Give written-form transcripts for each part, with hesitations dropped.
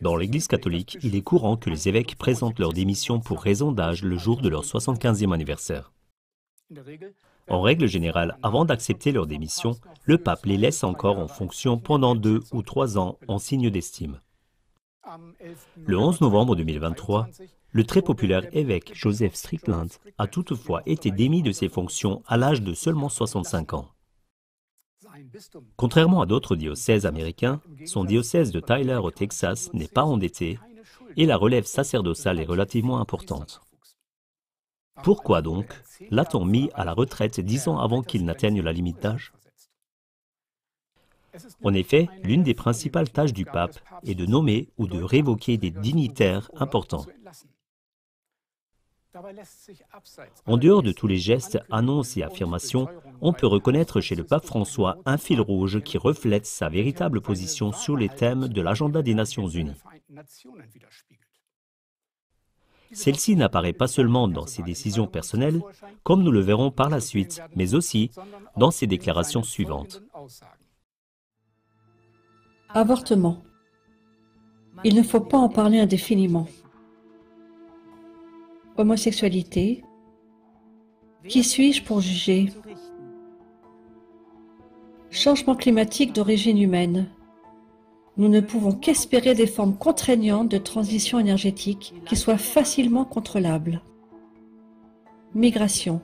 Dans l'Église catholique, il est courant que les évêques présentent leur démission pour raison d'âge le jour de leur 75e anniversaire. En règle générale, avant d'accepter leur démission, le pape les laisse encore en fonction pendant 2 ou 3 ans en signe d'estime. Le 11 novembre 2023, le très populaire évêque Joseph Strickland a toutefois été démis de ses fonctions à l'âge de seulement 65 ans. Contrairement à d'autres diocèses américains, son diocèse de Tyler au Texas n'est pas endetté et la relève sacerdotale est relativement importante. Pourquoi donc l'a-t-on mis à la retraite 10 ans avant qu'il n'atteigne la limite d'âge? En effet, l'une des principales tâches du pape est de nommer ou de révoquer des dignitaires importants. En dehors de tous les gestes, annonces et affirmations, on peut reconnaître chez le pape François un fil rouge qui reflète sa véritable position sur les thèmes de l'agenda des Nations Unies. Celle-ci n'apparaît pas seulement dans ses décisions personnelles, comme nous le verrons par la suite, mais aussi dans ses déclarations suivantes. Avortement. Il ne faut pas en parler indéfiniment. Homosexualité. Qui suis-je pour juger? Changement climatique d'origine humaine. Nous ne pouvons qu'espérer des formes contraignantes de transition énergétique qui soient facilement contrôlables. Migration.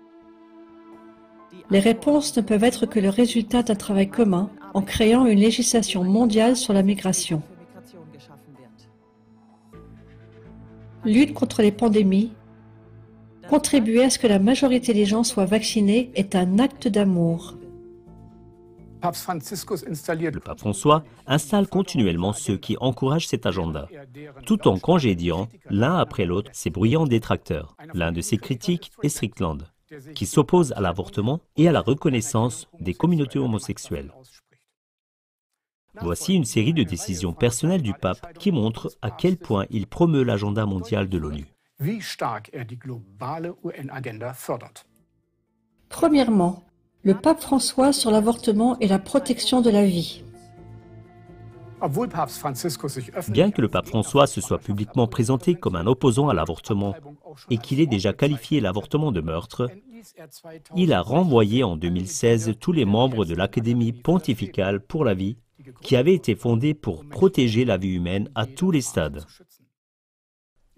Les réponses ne peuvent être que le résultat d'un travail commun en créant une législation mondiale sur la migration. Lutte contre les pandémies. Contribuer à ce que la majorité des gens soient vaccinés est un acte d'amour. Le pape François installe continuellement ceux qui encouragent cet agenda, tout en congédiant l'un après l'autre ses bruyants détracteurs. L'un de ses critiques est Strickland, qui s'oppose à l'avortement et à la reconnaissance des communautés homosexuelles. Voici une série de décisions personnelles du pape qui montrent à quel point il promeut l'agenda mondial de l'ONU. Premièrement, le pape François sur l'avortement et la protection de la vie. Bien que le pape François se soit publiquement présenté comme un opposant à l'avortement et qu'il ait déjà qualifié l'avortement de meurtre, il a renvoyé en 2016 tous les membres de l'Académie pontificale pour la vie qui avait été fondée pour protéger la vie humaine à tous les stades.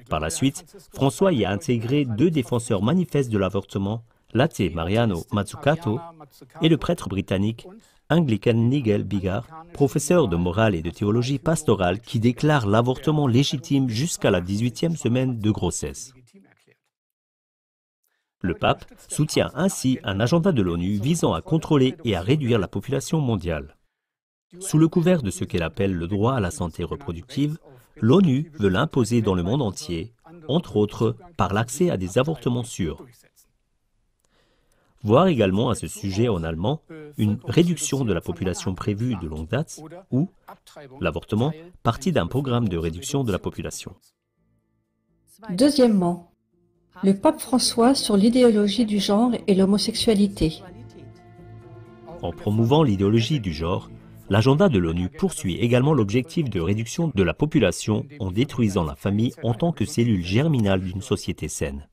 Par la suite, François y a intégré 2 défenseurs manifestes de l'avortement, l'athée Mariano Mazzucato et le prêtre britannique Anglican Nigel Biggar, professeur de morale et de théologie pastorale qui déclare l'avortement légitime jusqu'à la 18e semaine de grossesse. Le pape soutient ainsi un agenda de l'ONU visant à contrôler et à réduire la population mondiale. Sous le couvert de ce qu'elle appelle le droit à la santé reproductive, l'ONU veut l'imposer dans le monde entier, entre autres par l'accès à des avortements sûrs. Voir également à ce sujet en allemand une réduction de la population prévue de longue date ou l'avortement partie d'un programme de réduction de la population. Deuxièmement, le pape François sur l'idéologie du genre et l'homosexualité. En promouvant l'idéologie du genre, l'agenda de l'ONU poursuit également l'objectif de réduction de la population en détruisant la famille en tant que cellule germinale d'une société saine.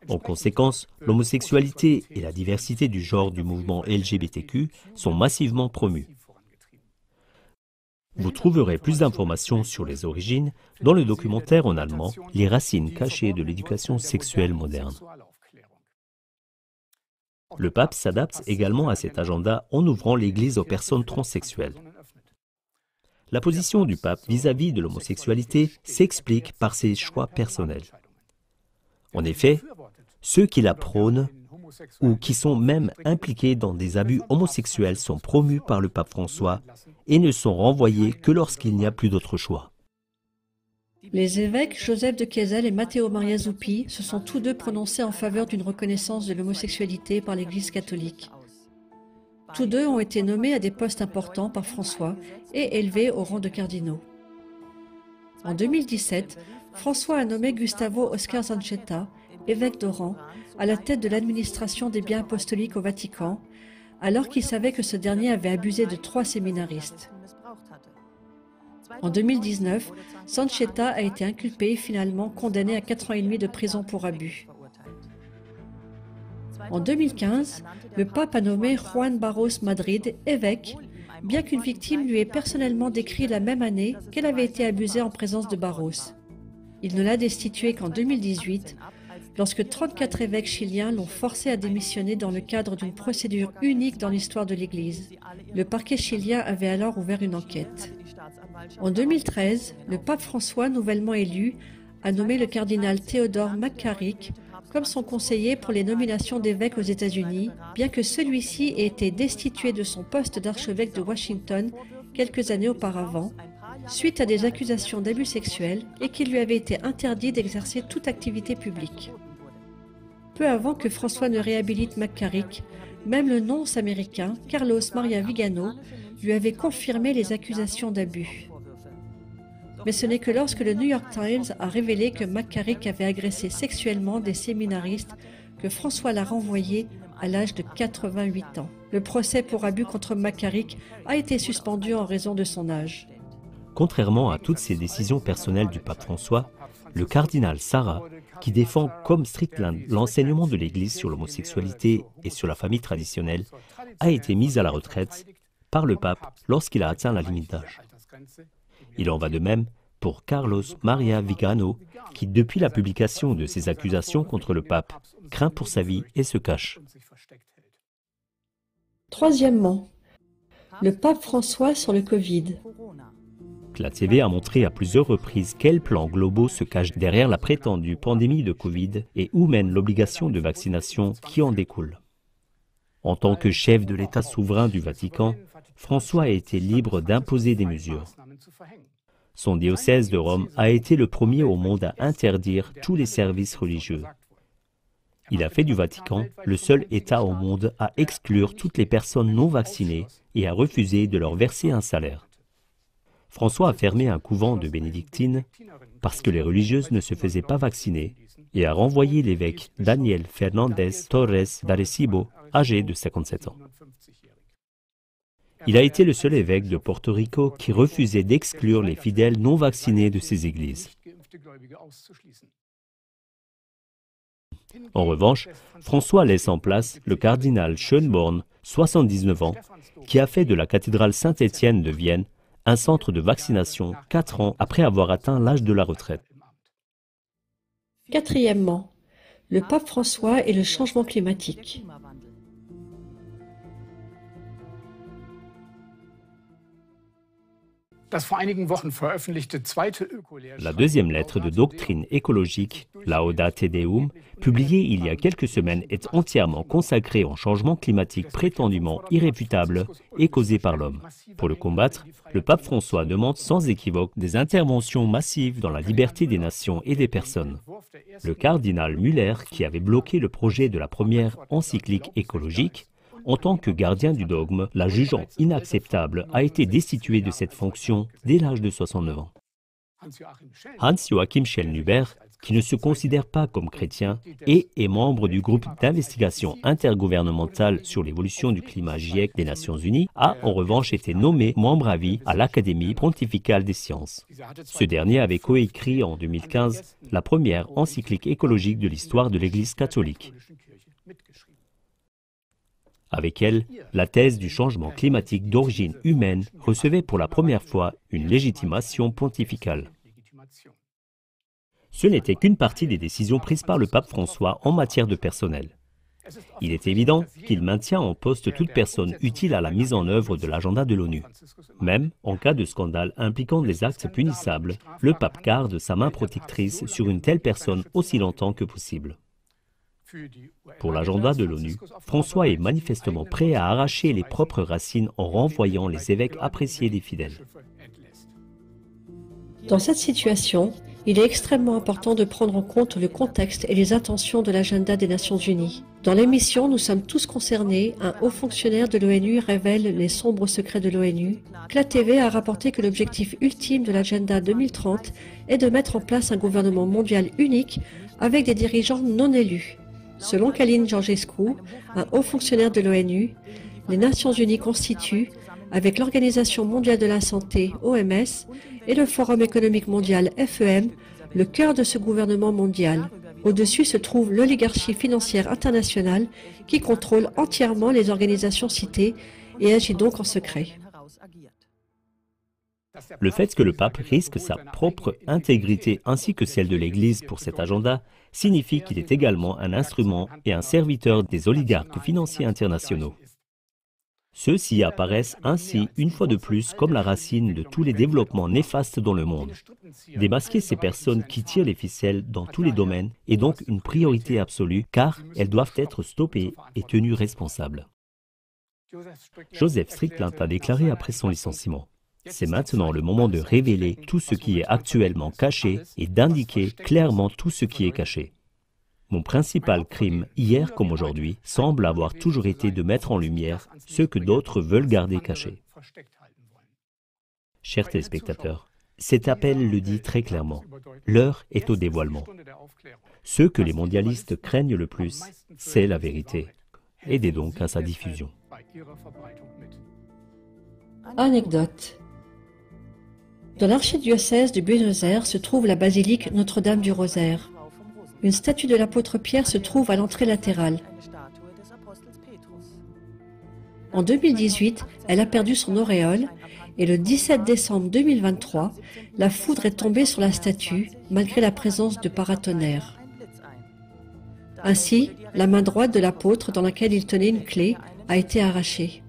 En conséquence, l'homosexualité et la diversité du genre du mouvement LGBTQ sont massivement promues. Vous trouverez plus d'informations sur les origines dans le documentaire en allemand « Les racines cachées de l'éducation sexuelle moderne ». Le pape s'adapte également à cet agenda en ouvrant l'Église aux personnes transsexuelles. La position du pape vis-à-vis de l'homosexualité s'explique par ses choix personnels. En effet, ceux qui la prônent ou qui sont même impliqués dans des abus homosexuels sont promus par le pape François et ne sont renvoyés que lorsqu'il n'y a plus d'autre choix. Les évêques Joseph de Kessel et Matteo Maria Zuppi se sont tous 2 prononcés en faveur d'une reconnaissance de l'homosexualité par l'Église catholique. Tous 2 ont été nommés à des postes importants par François et élevés au rang de cardinaux. En 2017, François a nommé Gustavo Oscar Zanchetta, évêque d'Oran, à la tête de l'administration des biens apostoliques au Vatican, alors qu'il savait que ce dernier avait abusé de 3 séminaristes. En 2019, Sancheta a été inculpé et finalement condamné à 4 ans et demi de prison pour abus. En 2015, le pape a nommé Juan Barros Madrid évêque, bien qu'une victime lui ait personnellement décrit la même année qu'elle avait été abusée en présence de Barros. Il ne l'a destitué qu'en 2018, lorsque 34 évêques chiliens l'ont forcé à démissionner dans le cadre d'une procédure unique dans l'histoire de l'Église. Le parquet chilien avait alors ouvert une enquête. En 2013, le pape François, nouvellement élu, a nommé le cardinal Theodore McCarrick comme son conseiller pour les nominations d'évêques aux États-Unis, bien que celui-ci ait été destitué de son poste d'archevêque de Washington quelques années auparavant, suite à des accusations d'abus sexuels et qu'il lui avait été interdit d'exercer toute activité publique. Peu avant que François ne réhabilite McCarrick, même le nonce américain, Carlos Maria Vigano, lui avait confirmé les accusations d'abus. Mais ce n'est que lorsque le New York Times a révélé que McCarrick avait agressé sexuellement des séminaristes que François l'a renvoyé à l'âge de 88 ans. Le procès pour abus contre McCarrick a été suspendu en raison de son âge. Contrairement à toutes ces décisions personnelles du pape François, le cardinal Sarah, qui défend comme strict l'enseignement de l'Église sur l'homosexualité et sur la famille traditionnelle, a été mis à la retraite par le pape lorsqu'il a atteint la limite d'âge. Il en va de même pour Carlos Maria Vigano, qui depuis la publication de ces accusations contre le pape, craint pour sa vie et se cache. Troisièmement, le pape François sur le Covid. La TV a montré à plusieurs reprises quels plans globaux se cachent derrière la prétendue pandémie de Covid et où mène l'obligation de vaccination qui en découle. En tant que chef de l'État souverain du Vatican, François a été libre d'imposer des mesures. Son diocèse de Rome a été le premier au monde à interdire tous les services religieux. Il a fait du Vatican le seul État au monde à exclure toutes les personnes non vaccinées et à refuser de leur verser un salaire. François a fermé un couvent de bénédictines parce que les religieuses ne se faisaient pas vacciner et a renvoyé l'évêque Daniel Fernandez Torres d'Arecibo, âgé de 57 ans. Il a été le seul évêque de Porto Rico qui refusait d'exclure les fidèles non vaccinés de ses églises. En revanche, François laisse en place le cardinal Schönborn, 79 ans, qui a fait de la cathédrale Saint-Étienne de Vienne un centre de vaccination 4 ans après avoir atteint l'âge de la retraite. Quatrièmement, le pape François et le changement climatique. La deuxième lettre de doctrine écologique, Laudate Deum, publiée il y a quelques semaines, est entièrement consacrée au changement climatique prétendument irréfutable et causé par l'homme. Pour le combattre, le pape François demande sans équivoque des interventions massives dans la liberté des nations et des personnes. Le cardinal Müller, qui avait bloqué le projet de la première encyclique écologique, en tant que gardien du dogme, la jugeant inacceptable, a été destitué de cette fonction dès l'âge de 69 ans. Hans-Joachim Schellnhuber, qui ne se considère pas comme chrétien et est membre du groupe d'investigation intergouvernementale sur l'évolution du climat GIEC des Nations Unies, a en revanche été nommé membre à vie à l'Académie pontificale des sciences. Ce dernier avait coécrit en 2015 la première encyclique écologique de l'histoire de l'Église catholique. Avec elle, la thèse du changement climatique d'origine humaine recevait pour la première fois une légitimation pontificale. Ce n'était qu'une partie des décisions prises par le pape François en matière de personnel. Il est évident qu'il maintient en poste toute personne utile à la mise en œuvre de l'agenda de l'ONU. Même en cas de scandale impliquant des actes punissables, le pape garde sa main protectrice sur une telle personne aussi longtemps que possible. Pour l'agenda de l'ONU, François est manifestement prêt à arracher les propres racines en renvoyant les évêques appréciés des fidèles. Dans cette situation, il est extrêmement important de prendre en compte le contexte et les intentions de l'agenda des Nations Unies. Dans l'émission Nous sommes tous concernés, un haut fonctionnaire de l'ONU révèle les sombres secrets de l'ONU. CLA TV a rapporté que l'objectif ultime de l'agenda 2030 est de mettre en place un gouvernement mondial unique avec des dirigeants non élus. Selon Călin Georgescu, un haut fonctionnaire de l'ONU, les Nations Unies constituent avec l'Organisation mondiale de la santé, OMS, et le Forum économique mondial, FEM, le cœur de ce gouvernement mondial. Au-dessus se trouve l'oligarchie financière internationale qui contrôle entièrement les organisations citées et agit donc en secret. Le fait que le pape risque sa propre intégrité ainsi que celle de l'Église pour cet agenda signifie qu'il est également un instrument et un serviteur des oligarques financiers internationaux. Ceux-ci apparaissent ainsi une fois de plus comme la racine de tous les développements néfastes dans le monde. Démasquer ces personnes qui tirent les ficelles dans tous les domaines est donc une priorité absolue car elles doivent être stoppées et tenues responsables. Joseph Strickland a déclaré après son licenciement: « C'est maintenant le moment de révéler tout ce qui est actuellement caché et d'indiquer clairement tout ce qui est caché. Mon principal crime, hier comme aujourd'hui, semble avoir toujours été de mettre en lumière ce que d'autres veulent garder caché. » Chers téléspectateurs, cet appel le dit très clairement. L'heure est au dévoilement. Ce que les mondialistes craignent le plus, c'est la vérité. Aidez donc à sa diffusion. Anecdote. Dans l'archidiocèse de Buenos Aires se trouve la basilique Notre-Dame du Rosaire. Une statue de l'apôtre Pierre se trouve à l'entrée latérale. En 2018, elle a perdu son auréole et le 17 décembre 2023, la foudre est tombée sur la statue malgré la présence de paratonnerres. Ainsi, la main droite de l'apôtre dans laquelle il tenait une clé a été arrachée.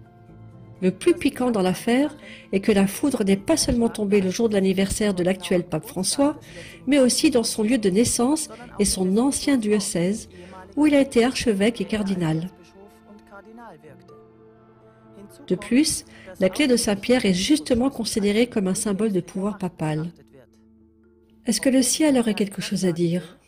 Le plus piquant dans l'affaire est que la foudre n'est pas seulement tombée le jour de l'anniversaire de l'actuel pape François, mais aussi dans son lieu de naissance et son ancien diocèse, où il a été archevêque et cardinal. De plus, la clé de Saint-Pierre est justement considérée comme un symbole de pouvoir papal. Est-ce que le ciel aurait quelque chose à dire ?